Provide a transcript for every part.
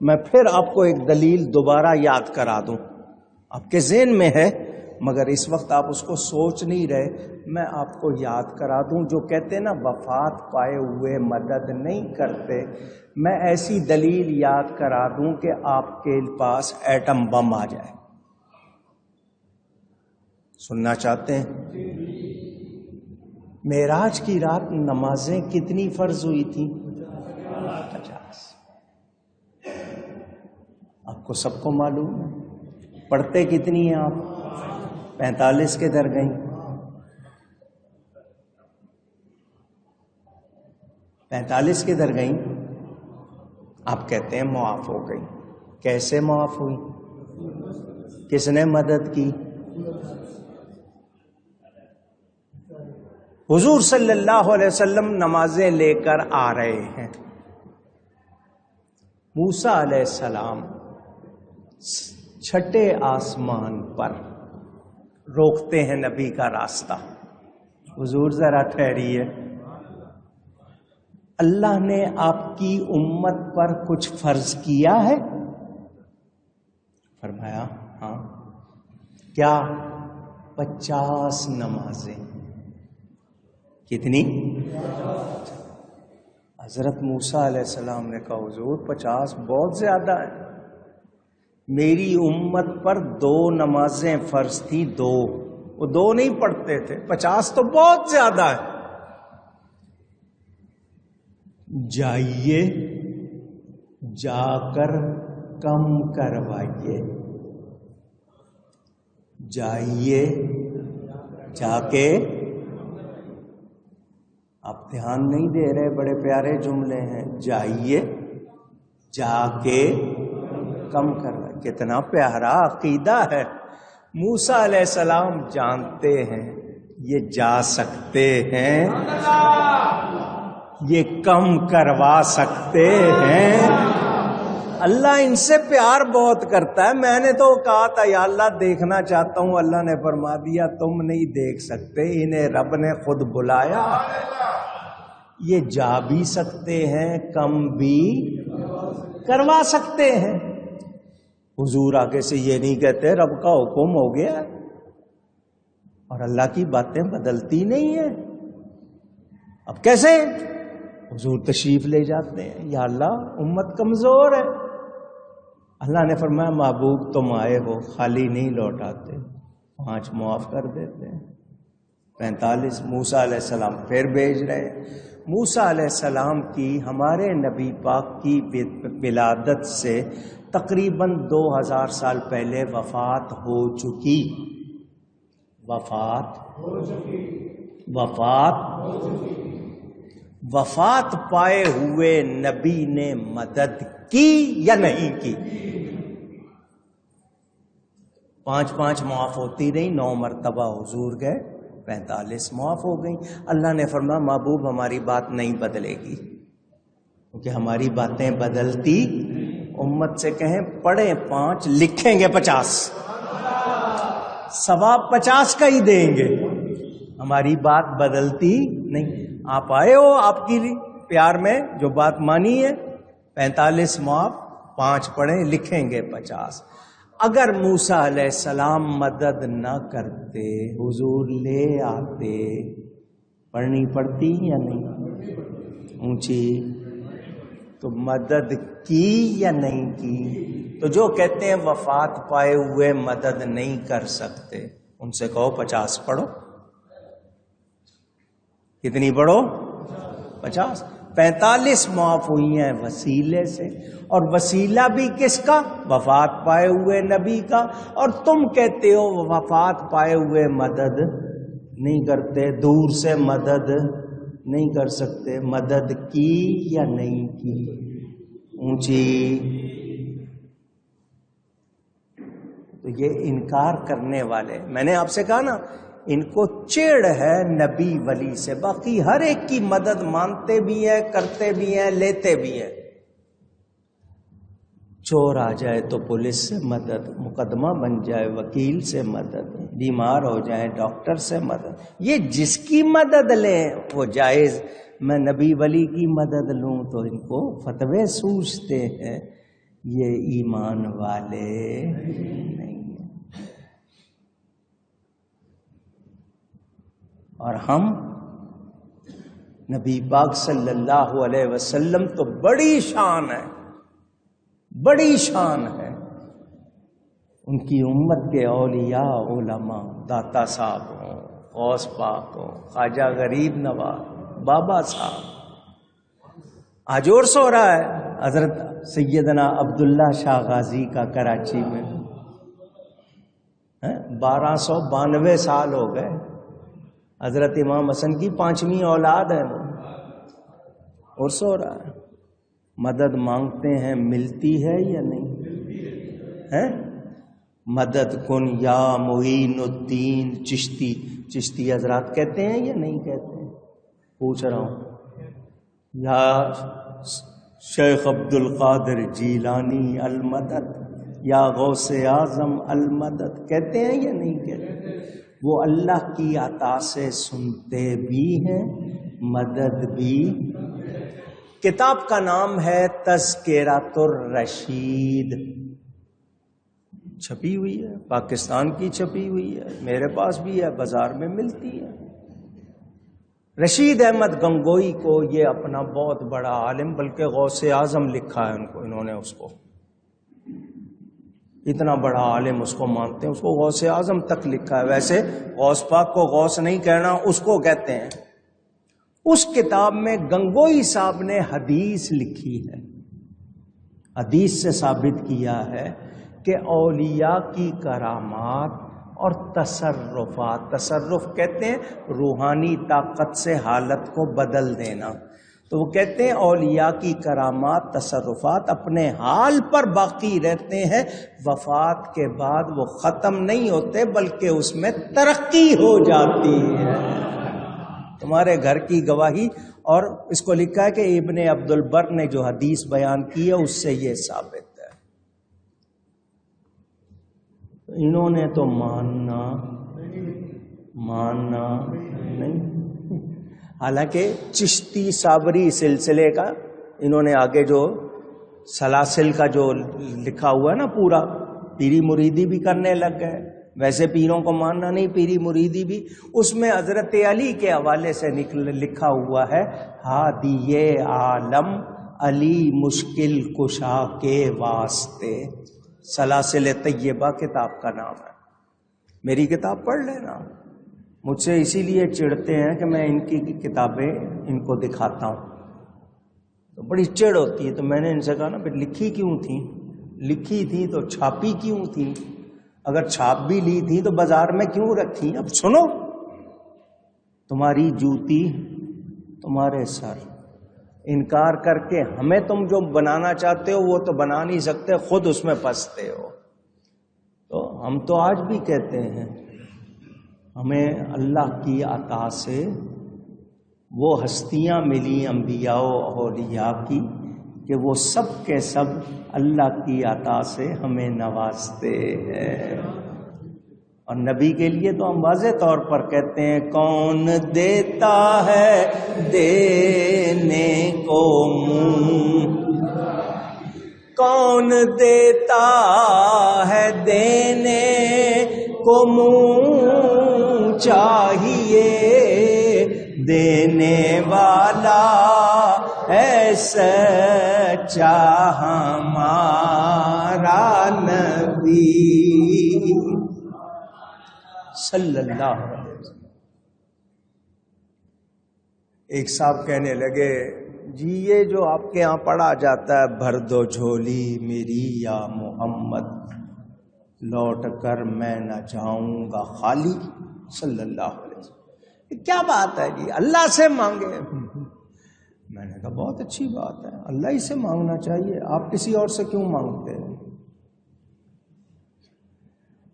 میں پھر آپ کو ایک دلیل دوبارہ یاد کرا دوں، آپ کے ذہن میں ہے مگر اس وقت آپ اس کو سوچ نہیں رہے، میں آپ کو یاد کرا دوں۔ جو کہتے ہیں نا وفات پائے ہوئے مدد نہیں کرتے، میں ایسی دلیل یاد کرا دوں کہ آپ کے پاس ایٹم بم آ جائے۔ سننا چاہتے ہیں؟ معراج کی رات نمازیں کتنی فرض ہوئی تھیں؟ 50۔ آپ کو سب کو معلوم ہے، پڑھتے کتنی ہیں آپ؟ 45 کے در گئیں، 45 کے در گئیں۔ آپ کہتے ہیں معاف ہو گئی، کیسے معاف ہوئی؟ کس نے مدد کی؟ حضور صلی اللہ علیہ وسلم نمازیں لے کر آ رہے ہیں، موسیٰ علیہ السلام چھٹے آسمان پر روکتے ہیں نبی کا راستہ۔ حضور ذرا ٹھہریے، اللہ نے آپ کی امت پر کچھ فرض کیا ہے؟ فرمایا ہاں۔ کیا؟ 50 نمازیں۔ کتنی؟ حضرت موسیٰ علیہ السلام نے کہا حضور 50 بہت زیادہ ہے، میری امت پر 2 نمازیں فرض تھی، 2، وہ 2 نہیں پڑھتے تھے، 50 تو بہت زیادہ ہے۔ جائیے، جا کر کم کروائیے، جائیے جا کے، آپ دھیان نہیں دے رہے، بڑے پیارے جملے ہیں، جائیے جا کے کم کروائیے۔ کتنا پیارا عقیدہ ہے۔ موسیٰ علیہ السلام جانتے ہیں یہ جا سکتے ہیں، یہ کم کروا سکتے ہیں۔ اللہ ان سے پیار بہت کرتا ہے۔ میں نے تو کہا تھا یا اللہ دیکھنا چاہتا ہوں، اللہ نے فرما دیا تم نہیں دیکھ سکتے، انہیں رب نے خود بلایا۔ یہ جا بھی سکتے ہیں، کم بھی کروا سکتے ہیں۔ حضور آگے سے یہ نہیں کہتے رب کا حکم ہو گیا اور اللہ کی باتیں بدلتی نہیں ہیں، اب کیسے؟ حضور تشریف لے جاتے ہیں، یا اللہ امت کمزور ہے۔ اللہ نے فرمایا محبوب تم آئے ہو، خالی نہیں لوٹاتے، 5 معاف کر دیتے ہیں۔ 45 موسیٰ علیہ السلام پھر بھیج رہے ہیں۔ موسیٰ علیہ السلام کی ہمارے نبی پاک کی ولادت سے تقریباً 2000 سال پہلے وفات ہو چکی۔ وفات پائے ہوئے نبی نے مدد کی یا نہیں کی؟ 5 معاف ہوتی رہی، 9 مرتبہ حضور گئے، 45 معاف ہو گئی۔ اللہ نے فرمایا محبوب ہماری بات نہیں بدلے گی، کیونکہ ہماری باتیں بدلتی۔ امت سے کہیں پڑھیں 5 لکھیں گے 50، ثواب 50 کا ہی دیں گے، ہماری بات بدلتی نہیں۔ آپ آئے ہو، آپ کی پیار میں جو بات مانی ہے، 45 معاف، 5 پڑھیں لکھیں گے 50۔ اگر موسیٰ علیہ السلام مدد نہ کرتے، حضور لے آتے، پڑھنی پڑتی یا نہیں؟ اونچی، تو مدد کی یا نہیں کی؟ تو جو کہتے ہیں وفات پائے ہوئے مدد نہیں کر سکتے، ان سے کہو 50 پڑھو۔ کتنی پڑھو؟ 50۔ 45 معاف ہوئی ہیں وسیلے سے، اور وسیلہ بھی کس کا؟ وفات پائے ہوئے نبی کا۔ اور تم کہتے ہو وفات پائے ہوئے مدد نہیں کرتے، دور سے مدد نہیں کر سکتے، مدد کی یا نہیں کی؟ اونچی۔ تو یہ انکار کرنے والے، میں نے آپ سے کہا نا ان کو چڑ ہے نبی ولی سے، باقی ہر ایک کی مدد مانتے بھی ہیں، کرتے بھی ہیں، لیتے بھی ہیں۔ چور آ جائے تو پولیس سے مدد، مقدمہ بن جائے وکیل سے مدد، بیمار ہو جائے ڈاکٹر سے مدد، یہ جس کی مدد لیں وہ جائز۔ میں نبی ولی کی مدد لوں تو ان کو فتوے سوچتے ہیں یہ ایمان والے نہیں ہیں۔ اور ہم نبی پاک صلی اللہ علیہ وسلم تو بڑی شان ہے، بڑی شان ہے، ان کی امت کے اولیاء علماء، داتا صاحب ہوں، غوث پاک ہوں، خواجہ غریب نواز، بابا صاحب۔ آج عرس ہو رہا ہے حضرت سیدنا عبداللہ شاہ غازی کا کراچی میں، 1292 سال ہو گئے۔ حضرت امام حسن کی 5ویں اولاد ہے، عرس ہو رہا ہے۔ مدد مانگتے ہیں، ملتی ہے یا نہیں ہے؟ مدد کن یا معین الدین چشتی، چشتی حضرات کہتے ہیں یا نہیں کہتے ہیں؟ پوچھ رہا ہوں۔ یا شیخ عبد القادر جیلانی المدد، یا غوث اعظم المدد کہتے ہیں یا نہیں کہتے؟ وہ اللہ کی عطا سے سنتے بھی ہیں، مدد بھی۔ کتاب کا نام ہے تذکرۃ الرشید، چھپی ہوئی ہے، پاکستان کی چھپی ہوئی ہے، میرے پاس بھی ہے، بازار میں ملتی ہے۔ رشید احمد گنگوئی کو یہ اپنا بہت بڑا عالم، بلکہ غوث اعظم لکھا ہے انہوں نے اس کو، اتنا بڑا عالم اس کو مانتے ہیں، اس کو غوث اعظم تک لکھا ہے۔ ویسے غوث پاک کو غوث نہیں کہنا، اس کو کہتے ہیں۔ اس کتاب میں گنگوئی صاحب نے حدیث لکھی ہے، حدیث سے ثابت کیا ہے کہ اولیاء کی کرامات اور تصرفات، تصرف کہتے ہیں روحانی طاقت سے حالت کو بدل دینا، تو وہ کہتے ہیں اولیاء کی کرامات، تصرفات اپنے حال پر باقی رہتے ہیں، وفات کے بعد وہ ختم نہیں ہوتے بلکہ اس میں ترقی ہو جاتی ہے۔ تمہارے گھر کی گواہی، اور اس کو لکھا ہے کہ ابن عبد البر نے جو حدیث بیان کی ہے اس سے یہ ثابت ہے۔ انہوں نے تو ماننا نہیں، حالانکہ چشتی صابری سلسلے کا انہوں نے آگے جو سلاسل کا جو لکھا ہوا ہے نا پورا، پیری مریدی بھی کرنے لگ گئے، ویسے پیروں کو ماننا نہیں، پیری مریدی بھی، اس میں حضرت علی کے حوالے سے لکھا ہوا ہے ہادی عالم علی مشکل کشا کے واسطے، سلاسل طیبہ کتاب کا نام ہے۔ میری کتاب پڑھ لینا، مجھ سے اسی لیے چڑھتے ہیں کہ میں ان کی کتابیں ان کو دکھاتا ہوں، تو بڑی چڑ ہوتی ہے۔ تو میں نے ان سے کہا نا پھر لکھی کیوں تھی؟ لکھی تھی تو چھاپی کیوں تھی؟ اگر چھاپ بھی لی تھی تو بازار میں کیوں رکھی؟ اب سنو، تمہاری جوتی تمہارے سر، انکار کر کے ہمیں تم جو بنانا چاہتے ہو وہ تو بنا نہیں سکتے، خود اس میں پھنستے ہو۔ تو ہم تو آج بھی کہتے ہیں ہمیں اللہ کی عطا سے وہ ہستیاں ملی انبیاء و اولیاء کی کہ وہ سب کے سب اللہ کی عطا سے ہمیں نوازتے ہیں۔ اور نبی کے لیے تو ہم واضح طور پر کہتے ہیں کون دیتا ہے دینے کو منہ، کون دیتا ہے دینے کو منہ، چاہیے دینے والا ہے سچا ہمارا نبی صلی اللہ علیہ وسلم۔ ایک صاحب کہنے لگے جی یہ جو آپ کے ہاں پڑھا جاتا ہے بھر دو جھولی میری یا محمد، لوٹ کر میں نہ جاؤں گا خالی، صلی اللہ علیہ وسلم، کیا بات ہے جی؟ اللہ سے مانگے۔ میں نے کہا بہت اچھی بات ہے، اللہ ہی سے مانگنا چاہیے، آپ کسی اور سے کیوں مانگتے ہیں؟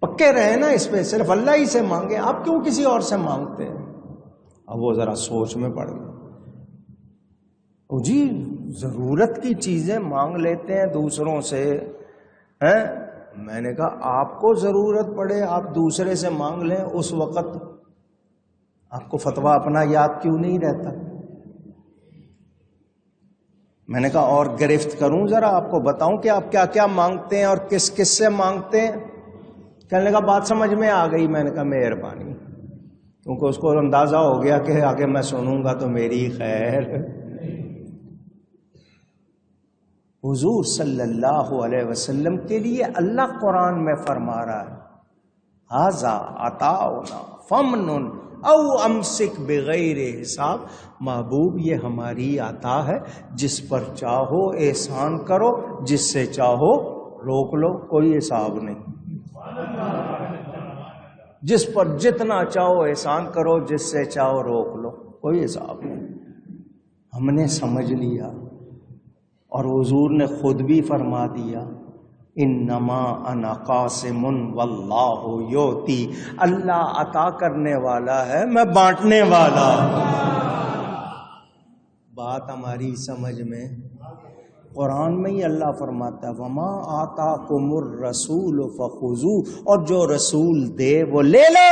پکے رہے نا اس پہ، صرف اللہ ہی سے مانگے، آپ کیوں کسی اور سے مانگتے ہیں؟ اب وہ ذرا سوچ میں پڑ گئے، جی ضرورت کی چیزیں مانگ لیتے ہیں دوسروں سے ہیں؟ میں نے کہا آپ کو ضرورت پڑے آپ دوسرے سے مانگ لیں، اس وقت آپ کو فتویٰ اپنا یاد کیوں نہیں رہتا؟ میں نے کہا اور گرفت کروں ذرا، آپ کو بتاؤں کہ آپ کیا کیا مانگتے ہیں اور کس کس سے مانگتے ہیں؟ کہنے لگا بات سمجھ میں آ گئی۔ میں نے کہا مہربانی، کیونکہ اس کو اندازہ ہو گیا کہ آگے میں سنوں گا تو میری خیر۔ حضور صلی اللہ علیہ وسلم کے لیے اللہ قرآن میں فرما رہا ہے ھذا عطاؤنا فمنن او امسک بغیر حساب، محبوب یہ ہماری عطا ہے، جس پر چاہو احسان کرو، جس سے چاہو روک لو، کوئی حساب نہیں۔ جس پر جتنا چاہو احسان کرو، جس سے چاہو روک لو، کوئی حساب نہیں۔ ہم نے سمجھ لیا، اور حضور نے خود بھی فرما دیا انما انا قاسم واللہ یؤتی، اللہ عطا کرنے والا ہے، میں بانٹنے والا۔ بات ہماری سمجھ میں، قرآن میں ہی اللہ فرماتا ہے وما آتاکم الرسول فخذوہ، اور جو رسول دے وہ لے لو۔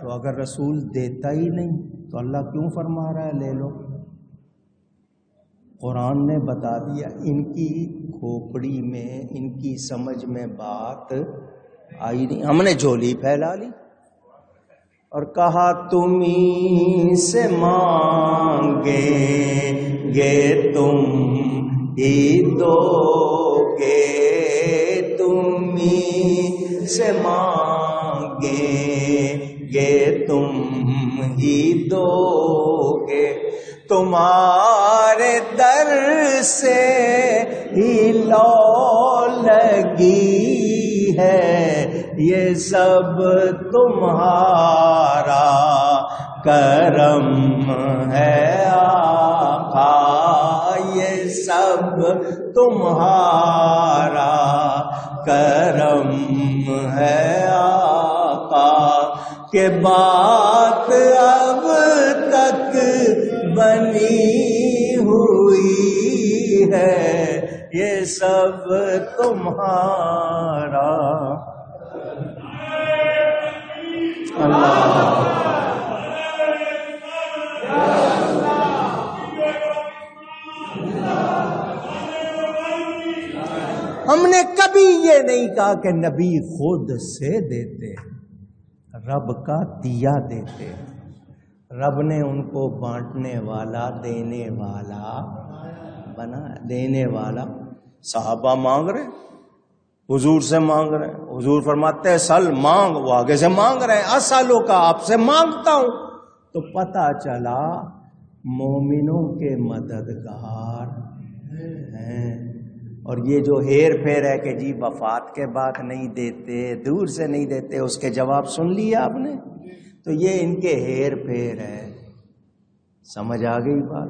تو اگر رسول دیتا ہی نہیں تو اللہ کیوں فرما رہا ہے لے لو؟ قرآن نے بتا دیا، ان کی کھوپڑی میں، ان کی سمجھ میں بات آئی نہیں، ہم نے جھولی پھیلا لی اور کہا تمہیں سے مانگیں گے تم ہی دو گے، تمہیں سے مانگیں گے تم ہی دو گے، تمہارے در سے ہی لو لگی ہے، یہ سب تمہارا کرم ہے آقا، یہ سب تمہارا کرم ہے آقا، کہ بات اب تک بنی ہوئی ہے، یہ سب تمہارا۔ اللہ ہم نے کبھی یہ نہیں کہا کہ نبی خود سے دیتے، رب کا دیا دیتے، رب نے ان کو بانٹنے والا، دینے والا بنا، دینے والا۔ صحابہ مانگ رہے، حضور سے مانگ رہے، حضور فرماتے ہیں سل مانگ، وہ آگے سے مانگ رہے ہیں اسالوں کا، آپ سے مانگتا ہوں۔ تو پتہ چلا مومنوں کے مددگار ہیں، اور یہ جو ہیر پھیر ہے کہ جی وفات کے بعد نہیں دیتے، دور سے نہیں دیتے، اس کے جواب سن لیا آپ نے، تو یہ ان کے ہیر پھیر ہے۔ سمجھ آ گئی بات؟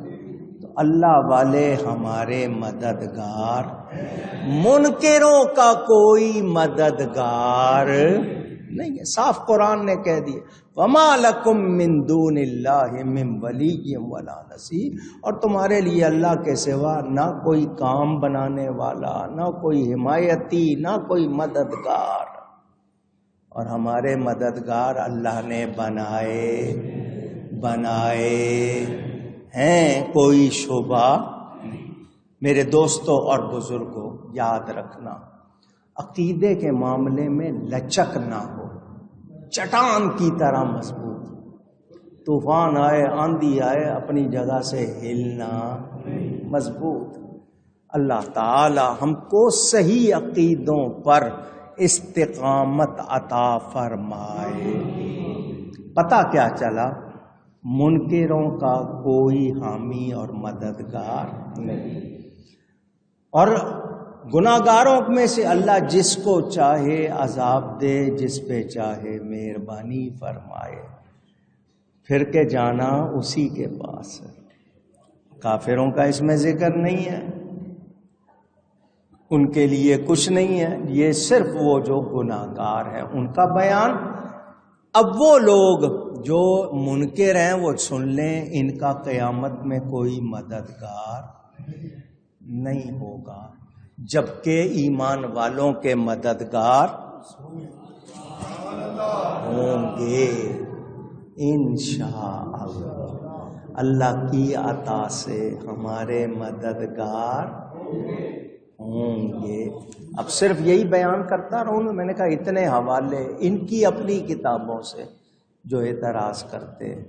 تو اللہ والے ہمارے مددگار، منکروں کا کوئی مددگار نہیں ہے، صاف قرآن نے کہہ دیا وَمَا لَكُم مِّن دُونِ اللَّهِ مِّن وَلِيٍّ وَلَا نَصِيرٍ، اور تمہارے لیے اللہ کے سوا نہ کوئی کام بنانے والا، نہ کوئی حمایتی، نہ کوئی مددگار۔ اور ہمارے مددگار اللہ نے بنائے ہیں، کوئی شبہ نہیں۔ میرے دوستوں اور بزرگوں، یاد رکھنا عقیدے کے معاملے میں لچک نہ ہو، چٹان کی طرح مضبوط، طوفان آئے، آندھی آئے، اپنی جگہ سے ہلنا مضبوط۔ اللہ تعالی ہم کو صحیح عقیدوں پر استقامت عطا فرمائے۔ پتہ کیا چلا؟ منکروں کا کوئی حامی اور مددگار نہیں، اور گناہگاروں میں سے اللہ جس کو چاہے عذاب دے، جس پہ چاہے مہربانی فرمائے، پھر کے جانا اسی کے پاس ہے۔ کافروں کا اس میں ذکر نہیں ہے، ان کے لیے کچھ نہیں ہے، یہ صرف وہ جو گناہگار ہیں ان کا بیان۔ اب وہ لوگ جو منکر ہیں وہ سن لیں، ان کا قیامت میں کوئی مددگار نہیں ہوگا، جبکہ ایمان والوں کے مددگار ہوں گے انشاءاللہ۔ اللہ کی عطا سے ہمارے مددگار ہوں گے۔ اب صرف یہی بیان کرتا رہوں، میں نے کہا اتنے حوالے ان کی اپنی کتابوں سے جو اعتراض کرتے،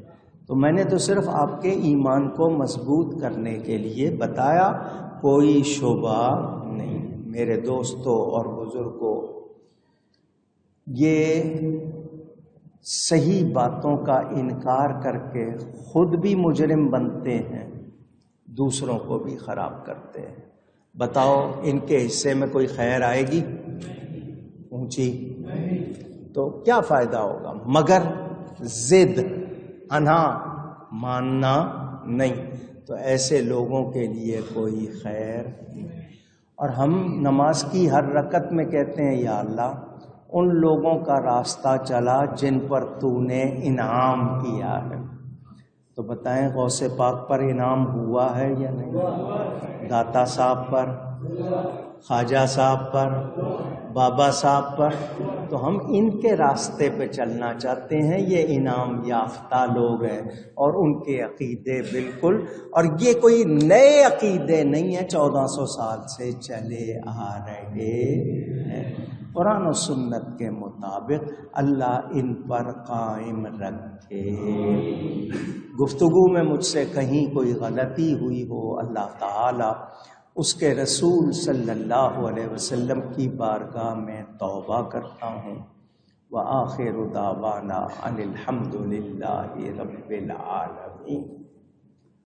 تو میں نے تو صرف آپ کے ایمان کو مضبوط کرنے کے لیے بتایا، کوئی شبہ نہیں۔ میرے دوستوں اور بزرگوں، یہ صحیح باتوں کا انکار کر کے خود بھی مجرم بنتے ہیں، دوسروں کو بھی خراب کرتے ہیں۔ بتاؤ ان کے حصے میں کوئی خیر آئے گی اونچی؟ تو کیا فائدہ ہوگا؟ مگر ضد، انا ماننا نہیں، تو ایسے لوگوں کے لیے کوئی خیر نہیں۔ اور ہم نماز کی ہر رکعت میں کہتے ہیں یا اللہ ان لوگوں کا راستہ چلا جن پر تو نے انعام کیا ہے۔ تو بتائیں غوث پاک پر انعام ہوا ہے یا نہیں؟ داتا صاحب پر، خواجہ صاحب پر، بابا صاحب پر، تو ہم ان کے راستے پہ چلنا چاہتے ہیں۔ یہ انعام یافتہ لوگ ہیں اور ان کے عقیدے بالکل، اور یہ کوئی نئے عقیدے نہیں ہیں، 1400 سال سے چلے آ رہے ہیں۔ قرآن و سنت کے مطابق اللہ ان پر قائم رکھے۔ گفتگو میں مجھ سے کہیں کوئی غلطی ہوئی ہو، اللہ تعالی اس کے رسول صلی اللہ علیہ وسلم کی بارگاہ میں توبہ کرتا ہوں۔ وآخر دعوانا ان الحمد للہ رب العالمین۔